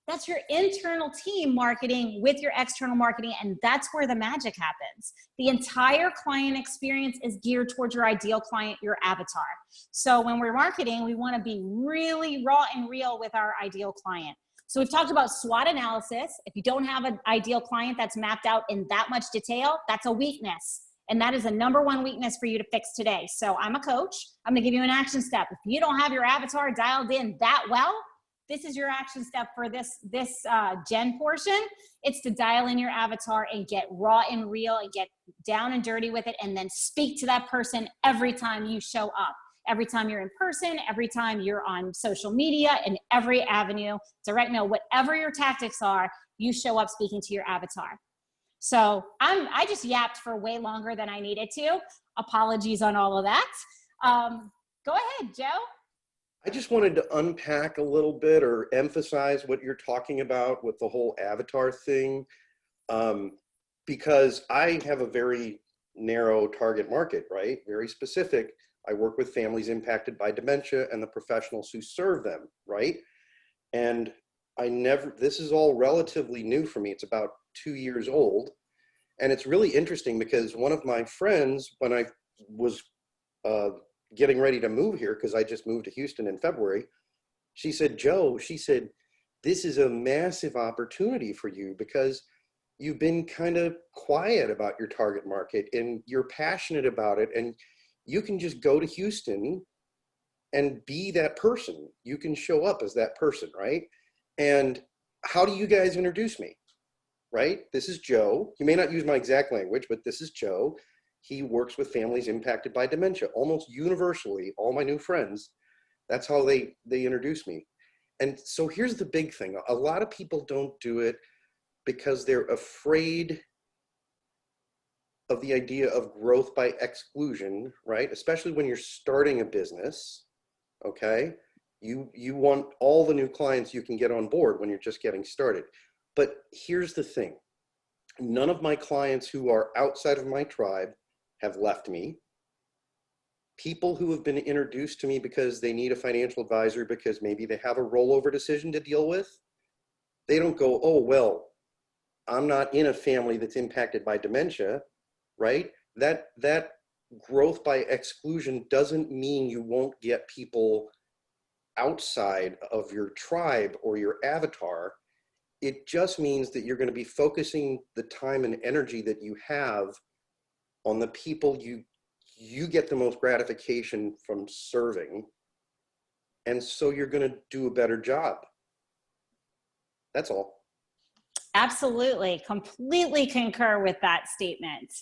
That's your internal team marketing with your external marketing, and that's where the magic happens. The entire client experience is geared towards your ideal client, your avatar. So when we're marketing, we want to be really raw and real with our ideal client. So we've talked about SWOT analysis. If you don't have an ideal client that's mapped out in that much detail, that's a weakness. And that is a #1 weakness for you to fix today. So I'm a coach. I'm going to give you an action step. If you don't have your avatar dialed in that well, this is your action step for this Jen portion. It's to dial in your avatar and get raw and real and get down and dirty with it, and then speak to that person every time you show up. Every time you're in person, every time you're on social media, in every avenue, direct mail, whatever your tactics are, you show up speaking to your avatar. So I just yapped for way longer than I needed to. Apologies on all of that. Go ahead, Joe. I just wanted to unpack a little bit or emphasize what you're talking about with the whole avatar thing, because I have a very narrow target market, right? Very specific. I work with families impacted by dementia and the professionals who serve them, right? And this is all relatively new for me. It's about 2 years old. And it's really interesting because one of my friends, when I was getting ready to move here, because I just moved to Houston in February, she said, Joe, she said, this is a massive opportunity for you because you've been kind of quiet about your target market and you're passionate about it. And you can just go to Houston and be that person. You can show up as that person, right? And how do you guys introduce me, right? This is Joe. You may not use my exact language, but this is Joe. He works with families impacted by dementia. Almost universally, all my new friends, that's how they introduce me. And so here's the big thing. A lot of people don't do it because they're afraid of the idea of growth by exclusion, right? Especially when you're starting a business, okay? You want all the new clients you can get on board when you're just getting started. But here's the thing. None of my clients who are outside of my tribe have left me. People who have been introduced to me because they need a financial advisor because maybe they have a rollover decision to deal with, they don't go, oh, well, I'm not in a family that's impacted by dementia, right? That growth by exclusion doesn't mean you won't get people outside of your tribe or your avatar. It just means that you're going to be focusing the time and energy that you have on the people you get the most gratification from serving. And so you're going to do a better job. That's all. Absolutely. Completely concur with that statement.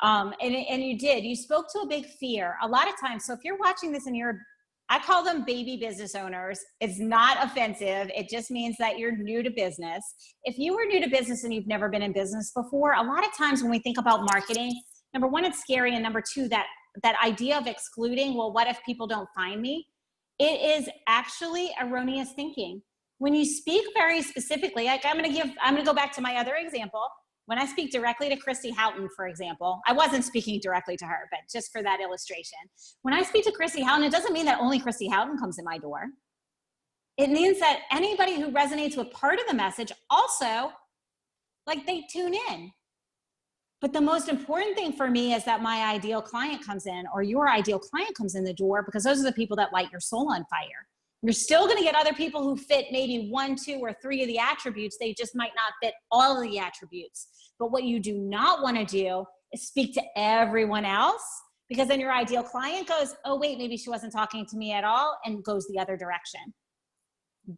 And you did. You spoke to a big fear. A lot of times, so if you're watching this and I call them baby business owners. It's not offensive. It just means that you're new to business. If you were new to business and you've never been in business before, a lot of times when we think about marketing, number one, it's scary. And number two, that idea of excluding, well, what if people don't find me? It is actually erroneous thinking. When you speak very specifically, like I'm going to go back to my other example. When I speak directly to Christy Houghton, for example, I wasn't speaking directly to her, but just for that illustration. When I speak to Christy Houghton, it doesn't mean that only Christy Houghton comes in my door. It means that anybody who resonates with part of the message also Like they tune in. But the most important thing for me is that my ideal client comes in, or your ideal client comes in the door, because those are the people that light your soul on fire. You're still going to get other people who fit maybe 1, 2, or 3 of the attributes. They just might not fit all of the attributes. But what you do not want to do is speak to everyone else, because then your ideal client goes, oh, wait, maybe she wasn't talking to me at all, and goes the other direction.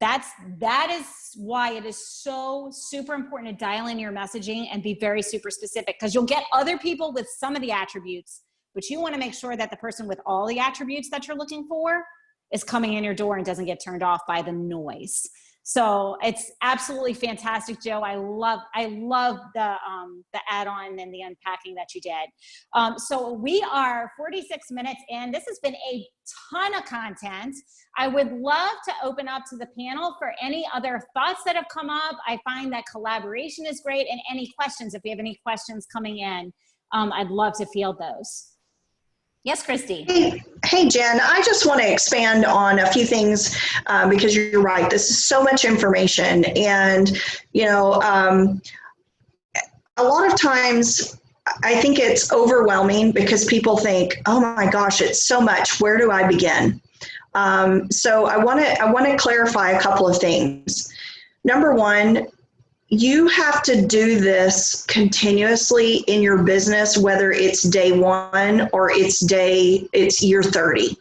That is why it is so super important to dial in your messaging and be very super specific, because you'll get other people with some of the attributes, but you want to make sure that the person with all the attributes that you're looking for is coming in your door and doesn't get turned off by the noise. So it's absolutely fantastic, Joe. I love the add-on and the unpacking that you did. So we are 46 minutes in. This has been a ton of content. I would love to open up to the panel for any other thoughts that have come up. I find that collaboration is great, and any questions, if we have any questions coming in, I'd love to field those. Yes, Christy. Hey, Jen, I just want to expand on a few things because you're right. This is so much information. And, you know, a lot of times I think it's overwhelming because people think, oh my gosh, it's so much. Where do I begin? So I want to clarify a couple of things. Number one, you have to do this continuously in your business, whether it's day 1 or it's year 30,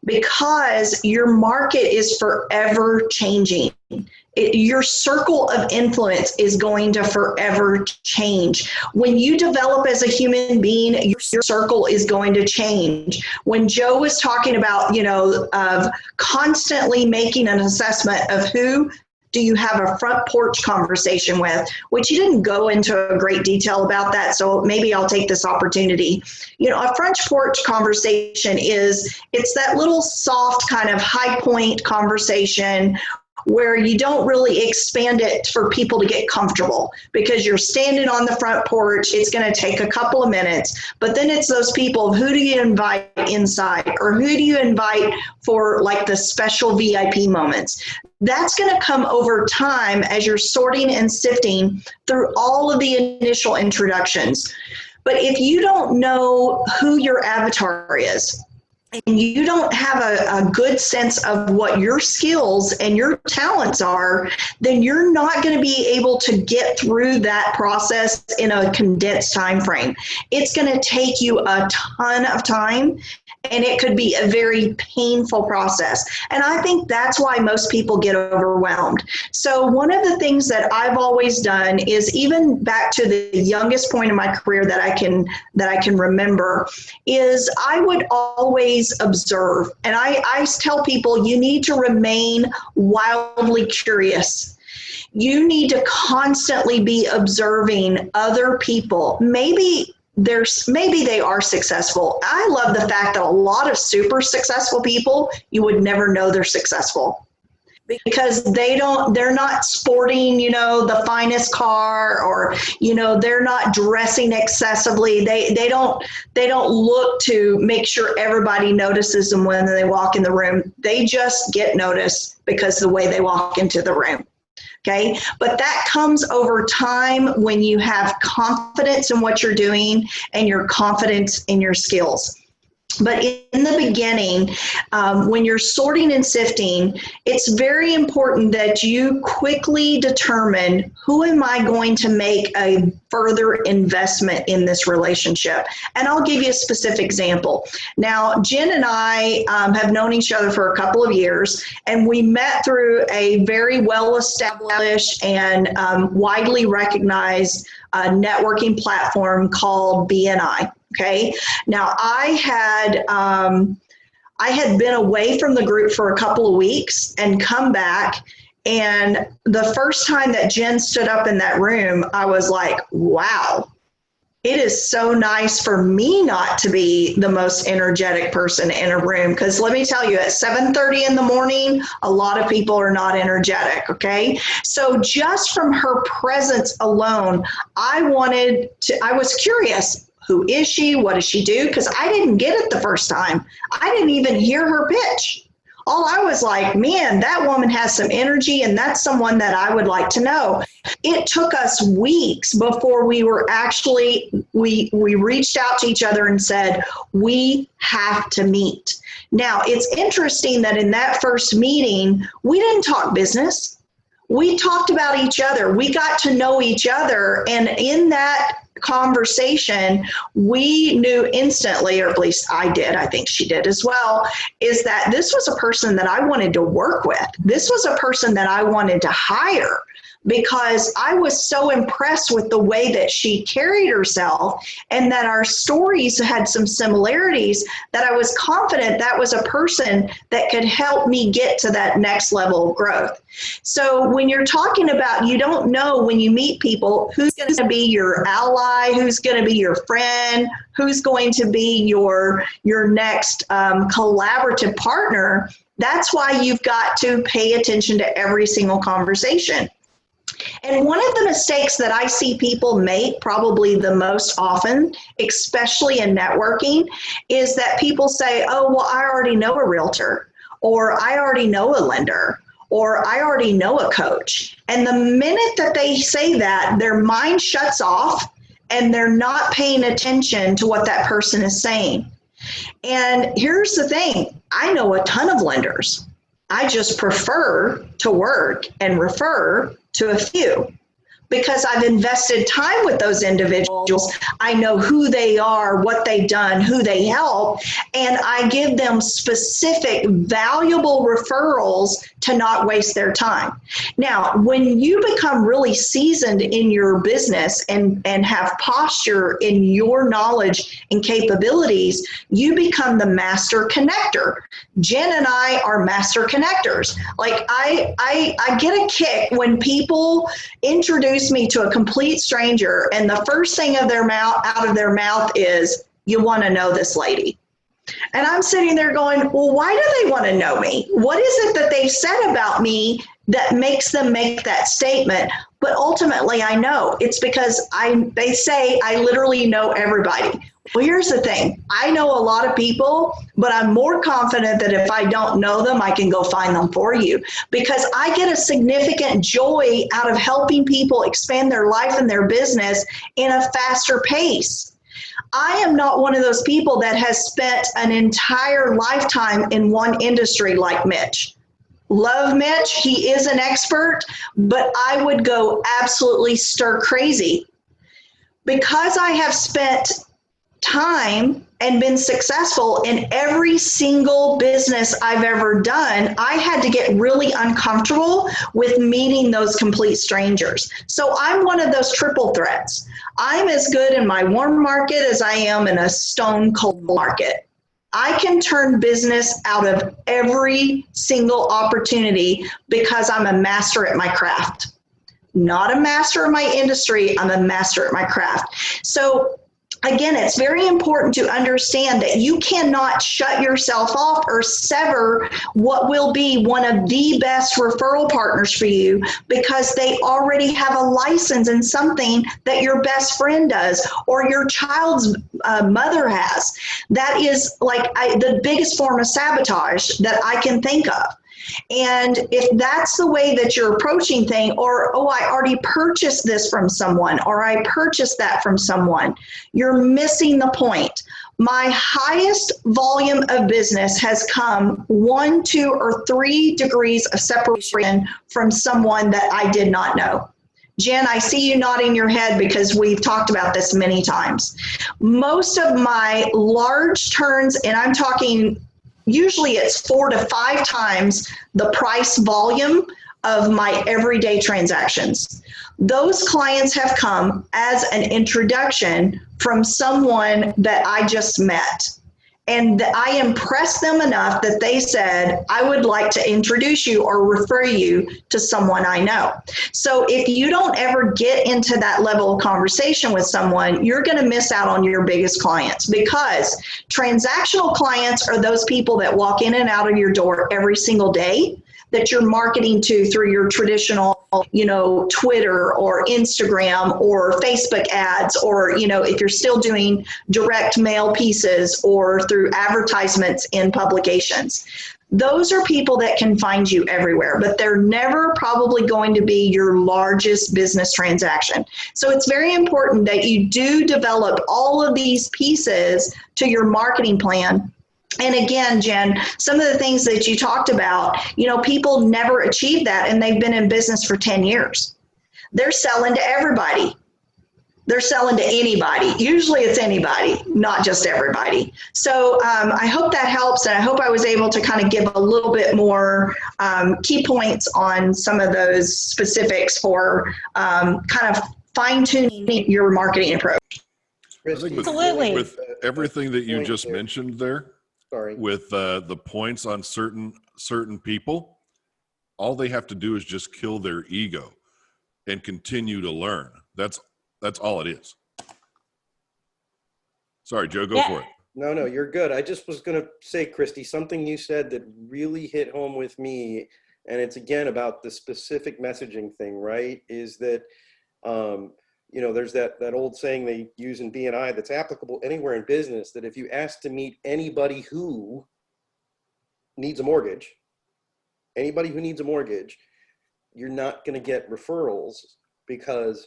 because your market is forever changing. Your circle of influence is going to forever change. When you develop as a human being, your circle is going to change. When Joe was talking about, you know, of constantly making an assessment of who do you have a front porch conversation with, which you didn't go into a great detail about that, so maybe I'll take this opportunity. You know, a front porch conversation it's that little soft kind of high point conversation where you don't really expand it for people to get comfortable, because you're standing on the front porch. It's going to take a couple of minutes, but then it's those people, who do you invite inside, or who do you invite for like the special VIP moments? That's going to come over time as you're sorting and sifting through all of the initial introductions. But if you don't know who your avatar is, and you don't have a good sense of what your skills and your talents are, then you're not going to be able to get through that process in a condensed time frame. It's going to take you a ton of time, and it could be a very painful process. And I think that's why most people get overwhelmed. So one of the things that I've always done is, even back to the youngest point in my career that I can remember, is I would always observe. And I tell people, you need to remain wildly curious. You need to constantly be observing other people. Maybe they are successful. I love the fact that a lot of super successful people, you would never know they're successful, because they're not sporting, you know, the finest car, or, you know, they're not dressing excessively. They don't look to make sure everybody notices them when they walk in the room. They just get noticed because of the way they walk into the room. Okay, but that comes over time when you have confidence in what you're doing and your confidence in your skills. But in the beginning, when you're sorting and sifting, it's very important that you quickly determine, who am I going to make a further investment in this relationship? And I'll give you a specific example. Now, Jen and I have known each other for a couple of years, and we met through a very well-established and widely recognized networking platform called BNI. Okay. Now I had been away from the group for a couple of weeks and come back. And the first time that Jen stood up in that room, I was like, wow, it is so nice for me not to be the most energetic person in a room. Because let me tell you, at 7:30 in the morning, a lot of people are not energetic. Okay. So just from her presence alone, I was curious. Who is she? What does she do? Because I didn't get it the first time. I didn't even hear her pitch. All I was like, man, that woman has some energy, and that's someone that I would like to know. It took us weeks before we were actually, we reached out to each other and said, we have to meet. Now, it's interesting that in that first meeting, we didn't talk business. We talked about each other. We got to know each other. And in that conversation, we knew instantly, or at least I did, I think she did as well, is that this was a person that I wanted to work with. This was a person that I wanted to hire, because I was so impressed with the way that she carried herself and that our stories had some similarities, that I was confident that was a person that could help me get to that next level of growth. So when you're talking about, you don't know when you meet people who's going to be your ally, who's going to be your friend, who's going to be your next collaborative partner. That's why you've got to pay attention to every single conversation. And one of the mistakes that I see people make probably the most often, especially in networking, is that people say, oh, well, I already know a realtor, or I already know a lender, or I already know a coach. And the minute that they say that, their mind shuts off and they're not paying attention to what that person is saying. And here's the thing, I know a ton of lenders. I just prefer to work and refer to a few, because I've invested time with those individuals. I know who they are, what they've done, who they help, and I give them specific, valuable referrals to not waste their time. Now, when you become really seasoned in your business and have posture in your knowledge and capabilities, you become the master connector. Jen and I are master connectors. Like I get a kick when people introduce me to a complete stranger and the first thing out of their mouth is, you want to know this lady. And I'm sitting there going, well, why do they want to know me? What is it that they've said about me that makes them make that statement? But ultimately, I know it's because they say I literally know everybody. Well, here's the thing. I know a lot of people, but I'm more confident that if I don't know them, I can go find them for you, because I get a significant joy out of helping people expand their life and their business in a faster pace. I am not one of those people that has spent an entire lifetime in one industry like Mitch. Love Mitch, he is an expert, but I would go absolutely stir crazy. Because I have spent time and been successful in every single business I've ever done, I had to get really uncomfortable with meeting those complete strangers. So I'm one of those triple threats. I'm as good in my warm market as I am in a stone cold market. I can turn business out of every single opportunity because I'm a master at my craft. Not a master of my industry, I'm a master at my craft. So again, it's very important to understand that you cannot shut yourself off or sever what will be one of the best referral partners for you because they already have a license in something that your best friend does or your child's mother has. That is like the biggest form of sabotage that I can think of. And if that's the way that you're approaching things, or, oh, I already purchased this from someone, or I purchased that from someone, you're missing the point. My highest volume of business has come 1, 2, or 3 degrees of separation from someone that I did not know. Jen, I see you nodding your head because we've talked about this many times. Most of my large turns, and I'm talking usually it's 4 to 5 times the price volume of my everyday transactions. Those clients have come as an introduction from someone that I just met. And I impressed them enough that they said, I would like to introduce you or refer you to someone I know. So if you don't ever get into that level of conversation with someone, you're going to miss out on your biggest clients, because transactional clients are those people that walk in and out of your door every single day that you're marketing to through your traditional, Twitter or Instagram or Facebook ads, or, if you're still doing direct mail pieces or through advertisements in publications. Those are people that can find you everywhere, but they're never probably going to be your largest business transaction. So it's very important that you do develop all of these pieces to your marketing plan. And again, Jen, some of the things that you talked about, people never achieve that, and they've been in business for 10 years. They're selling to everybody. They're selling to anybody. Usually it's anybody, not just everybody. So I hope that helps. And I hope I was able to kind of give a little bit more key points on some of those specifics for kind of fine tuning your marketing approach. I think Absolutely. with everything that you point just there. mentioned there, Sorry. with the points on certain people, all they have to do is just kill their ego and continue to learn. That's all it is. Sorry, Joe, go for it. No, you're good. I just was going to say, Christy, something you said that really hit home with me, and it's again about the specific messaging thing, right? Is that, there's that old saying they use in B&I that's applicable anywhere in business, that if you ask to meet anybody who needs a mortgage, you're not going to get referrals, because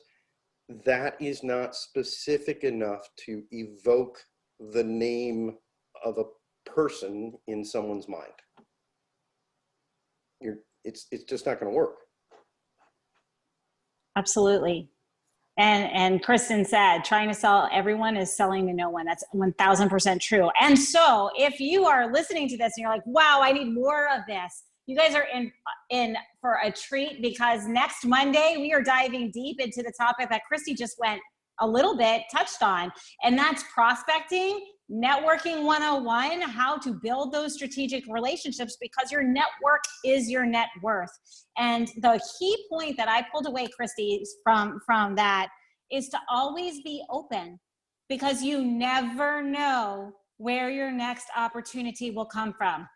that is not specific enough to evoke the name of a person in someone's mind. It's just not going to work. Absolutely. And Kristen said, trying to sell everyone is selling to no one. That's 1000% true. And so if you are listening to this and you're like, wow, I need more of this, you guys are in for a treat, because next Monday we are diving deep into the topic that Christy just went a little bit touched on, and that's prospecting, networking 101, how to build those strategic relationships, because your network is your net worth. And the key point that I pulled away, Christy, from that is to always be open, because you never know where your next opportunity will come from.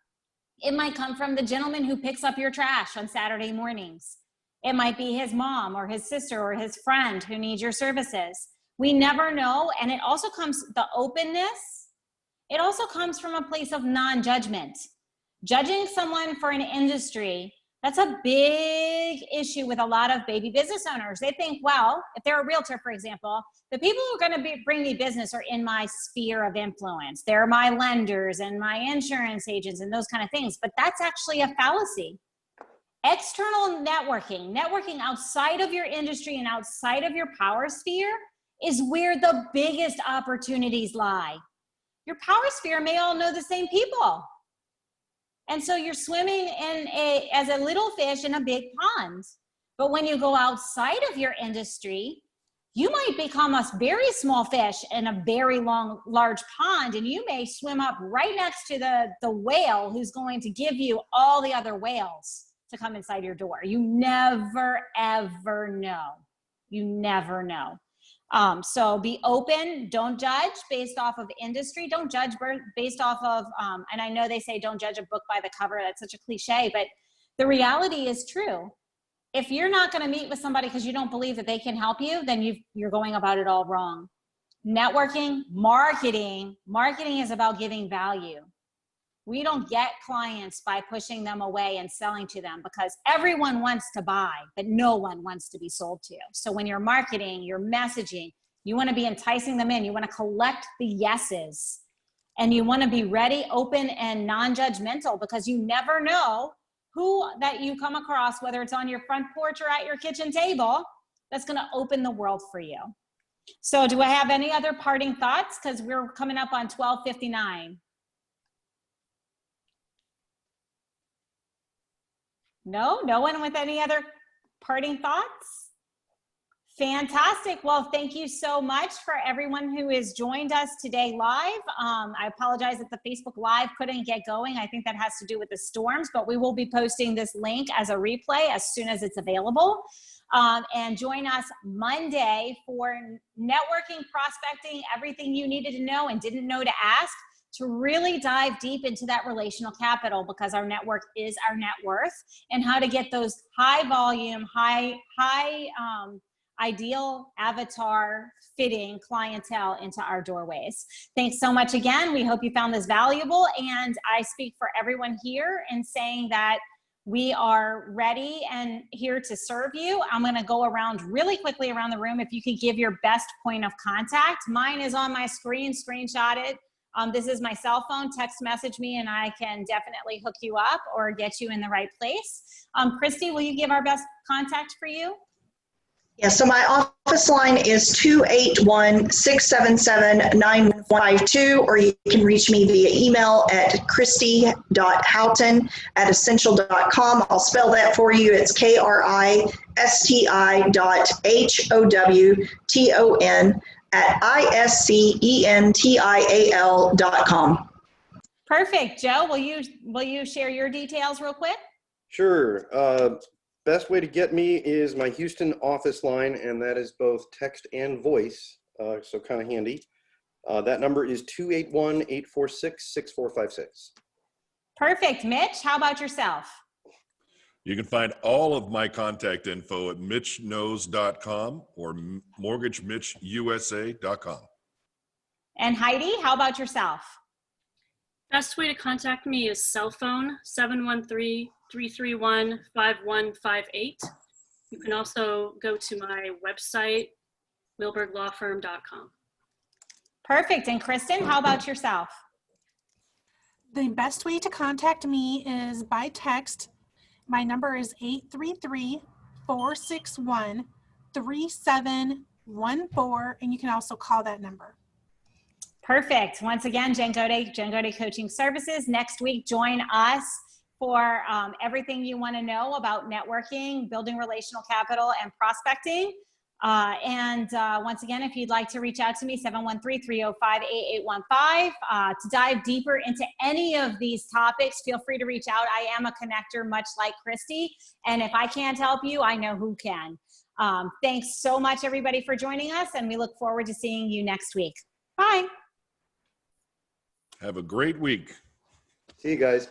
It might come from the gentleman who picks up your trash on Saturday mornings. It might be his mom or his sister or his friend who needs your services. We never know. And it also comes, the openness, it also comes from a place of non-judgment. Judging someone for an industry, that's a big issue with a lot of baby business owners. They think, well, if they're a realtor, for example, the people who are going to bring me business are in my sphere of influence. They're my lenders and my insurance agents and those kind of things. But that's actually a fallacy. External networking outside of your industry and outside of your power sphere is where the biggest opportunities lie. Your power sphere may all know the same people. And so you're swimming as a little fish in a big pond. But when you go outside of your industry, you might become a very small fish in a very large pond, and you may swim up right next to the whale who's going to give you all the other whales to come inside your door. You never, ever know. You never know. So be open, don't judge based off of industry, don't judge based off of, and I know they say don't judge a book by the cover, that's such a cliche, but the reality is true. If you're not gonna meet with somebody because you don't believe that they can help you, then you're going about it all wrong. Networking, marketing is about giving value. We don't get clients by pushing them away and selling to them, because everyone wants to buy, but no one wants to be sold to. So when you're marketing, you're messaging, you want to be enticing them in, you want to collect the yeses, and you want to be ready, open, and non-judgmental, because you never know who that you come across, whether it's on your front porch or at your kitchen table, that's going to open the world for you. So do I have any other parting thoughts? Because we're coming up on 12:59. No one with any other parting thoughts? Fantastic. Well, thank you so much for everyone who has joined us today live. I apologize that the Facebook Live couldn't get going. I think that has to do with the storms, but we will be posting this link as a replay as soon as it's available. And join us Monday for networking, prospecting, everything you needed to know and didn't know to ask, to really dive deep into that relational capital, because our network is our net worth, and how to get those high volume, high ideal avatar fitting clientele into our doorways. Thanks so much again. We hope you found this valuable, and I speak for everyone here in saying that we are ready and here to serve you. I'm going to go around really quickly around the room. If you could give your best point of contact. Mine is on my screen, screenshot it. This is my cell phone. Text message me and I can definitely hook you up or get you in the right place. Christy, will you give our best contact for you? Yeah, so my office line is 281-677-9152, or you can reach me via email at christy.houghton@essential.com. I'll spell that for you. It's KRISTI.HOWTON@ISCENTIAL.com. Perfect. Joe, will you share your details real quick? Sure. Best way to get me is my Houston office line, and that is both text and voice, so kind of handy. That number is 281-846-6456. Perfect. Mitch, how about yourself? You can find all of my contact info at mitchknows.com or mortgagemitchusa.com. And Heidi, how about yourself? Best way to contact me is cell phone 713-331-5158. You can also go to my website, milberglawfirm.com. Perfect. And Kristen, how about yourself? The best way to contact me is by text. My number is 833-461-3714, and you can also call that number. Perfect. Once again, Jen Gode Coaching Services. Next week, join us for everything you want to know about networking, building relational capital, and prospecting. Once again, if you'd like to reach out to me, 713-305-8815. To dive deeper into any of these topics, feel free to reach out. I am a connector, much like Christy. And if I can't help you, I know who can. Thanks so much, everybody, for joining us. And we look forward to seeing you next week. Bye. Have a great week. See you guys.